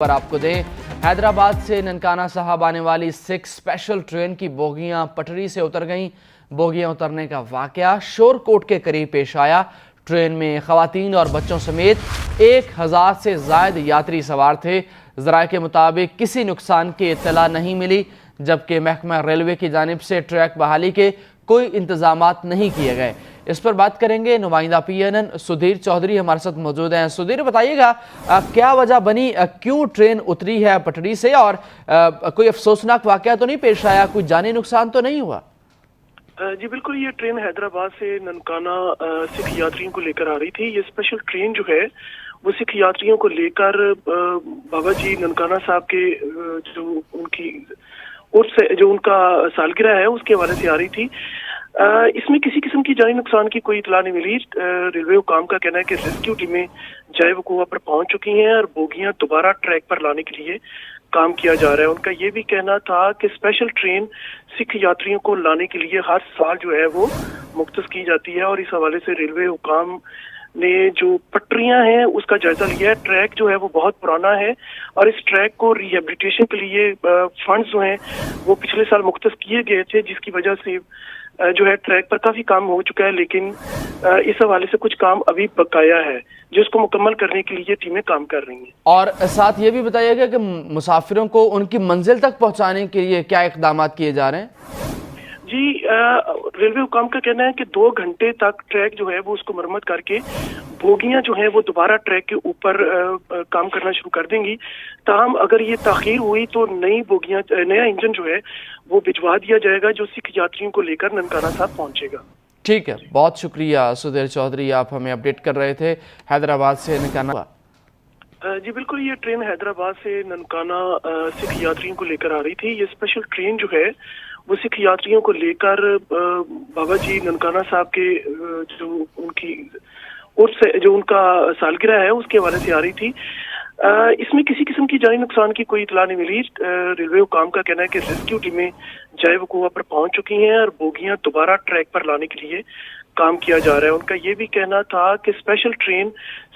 पर आपको दें, हैदराबाद से ननकाना साहब आने वाली 6 स्पेशल ट्रेन की बोगियां पटरी से उतर गईं। बोगियां उतरने का वाकया शोरकोट के करीब पेश आया। ट्रेन में खवातीन और बच्चों समेत 1000 से ज़ायद यात्री सवार थे। ज़राए के मुताबिक किसी नुकसान की इत्तला नहीं मिली, जबकि महकमा रेलवे की जानिब से ट्रैक बहाली के कोई इंतजामात नहीं किए गए। इस पर बात करेंगे। नुमाइंदा PNN सुधीर चौधरी हमारे साथ मौजूद हैं। सुधीर, बताइएगा क्या वजह बनी, क्यों ट्रेन उतरी है पटरी से, और कोई अफसोसनाक वाकया तो नहीं पेश आया, कोई जानी नुकसान तो नहीं हुआ? जी बिल्कुल, ये ट्रेन हैदराबाद से ननकाना सिख यात्रियों को लेकर आ रही थी। ये स्पेशल ट्रेन जो है वो सिख यात्रियों को लेकर बाबा जी ननकाना साहब के जो उनकी उर्स जो उनका सालगिरह है उसके हवाले से आ रही थी। इसमें किसी किस्म की जानी नुकसान की कोई इतला नहीं मिली। रेलवे हुकाम का कहना है कि रेस्क्यू टीमें जाए वकूआ पर पहुंच चुकी हैं और बोगियां दोबारा ट्रैक पर लाने के लिए काम किया जा रहा है। उनका ये भी कहना था कि स्पेशल ट्रेन सिख यात्रियों को लाने के लिए हर साल जो है वो मुख्तस की जाती है, और इस हवाले से रेलवे हुकाम ने जो पटरियां हैं उसका जायजा लिया है। ट्रैक जो है वो बहुत पुराना है और इस ट्रैक को रिहेबिलिटेशन के लिए फंड्स जो हैं वो पिछले साल मुख्तस किए गए थे, जिसकी वजह से जो है ट्रैक पर काफी काम हो चुका है, लेकिन इस हवाले से कुछ काम अभी बकाया है जिसको मुकम्मल करने के लिए टीमें काम कर रही हैं। और साथ ये भी बताइएगा कि मुसाफिरों को उनकी मंजिल तक पहुंचाने के लिए क्या इकदाम किए जा रहे हैं? जी, रेलवे हुकाम का कहना है कि 2 घंटे तक ट्रैक जो है वो उसको मरम्मत करके बोगियां जो है वो दोबारा ट्रैक के ऊपर काम करना शुरू कर देंगी। ताहम अगर ये ताखीर हुई तो नई बोगियां, नया इंजन जो है वो भिजवा दिया जाएगा जो सिख यात्रियों को लेकर ननकाना साहब पहुंचेगा। ठीक है, बहुत शुक्रिया सुधीर चौधरी, आप हमें अपडेट कर रहे थे हैदराबाद से ननकाना। जी बिल्कुल, ये ट्रेन हैदराबाद से ननकाना सिख यात्रियों को लेकर आ रही थी। ये स्पेशल ट्रेन जो है वो सिख यात्रियों को लेकर बाबा जी ननकाना साहब के जो उनकी उर्स जो उनका सालगिरह है उसके हवाले से आ रही थी। इसमें किसी किस्म की जानी नुकसान की कोई इतला नहीं मिली। रेलवे हुकाम का कहना है कि रेस्क्यू टीमें जाए वकूआ पर पहुंच चुकी हैं और बोगियां दोबारा ट्रैक पर लाने के लिए काम किया जा रहा है। उनका ये भी कहना था कि स्पेशल ट्रेन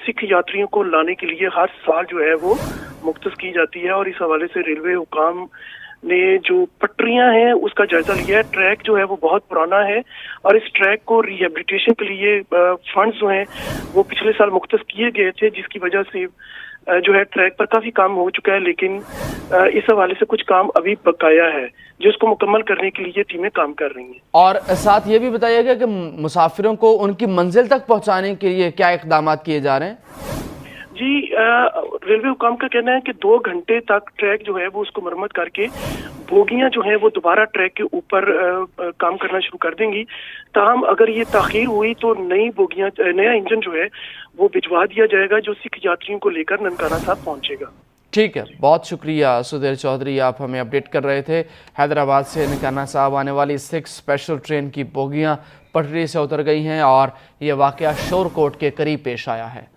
सिख यात्रियों को लाने के लिए हर साल जो है वो मुख्तस की जाती है, और इस हवाले से रेलवे हुकाम ने जो पटरियां हैं उसका जायजा लिया है। ट्रैक जो है वो बहुत पुराना है और इस ट्रैक को रिहेबिलिटेशन के लिए फंड्स जो हैं वो पिछले साल मुख्तस किए गए थे, जिसकी वजह से जो है ट्रैक पर काफी काम हो चुका है, लेकिन इस हवाले से कुछ काम अभी बकाया है जिसको मुकम्मल करने के लिए टीमें काम कर रही हैं। और साथ ये भी बताइएगा कि मुसाफिरों को उनकी मंजिल तक पहुंचाने के लिए क्या इकदाम किए जा रहे हैं? जी, रेलवे हुकाम का कहना है कि 2 घंटे तक ट्रैक जो है वो उसको मरम्मत करके बोगियां जो हैं वो दोबारा ट्रैक के ऊपर काम करना शुरू कर देंगी। ताहम अगर ये ताखीर हुई तो नई बोगियां, नया इंजन जो है वो भिजवा दिया जाएगा जो सिख यात्रियों को लेकर ननकाना साहब पहुंचेगा। ठीक है, बहुत शुक्रिया सुधीर चौधरी, आप हमें अपडेट कर रहे थे। हैदराबाद से ननकाना साहब आने वाली 6 स्पेशल ट्रेन की बोगियां पटरी से उतर गई हैं और ये वाकया शोरकोट के करीब पेश आया है।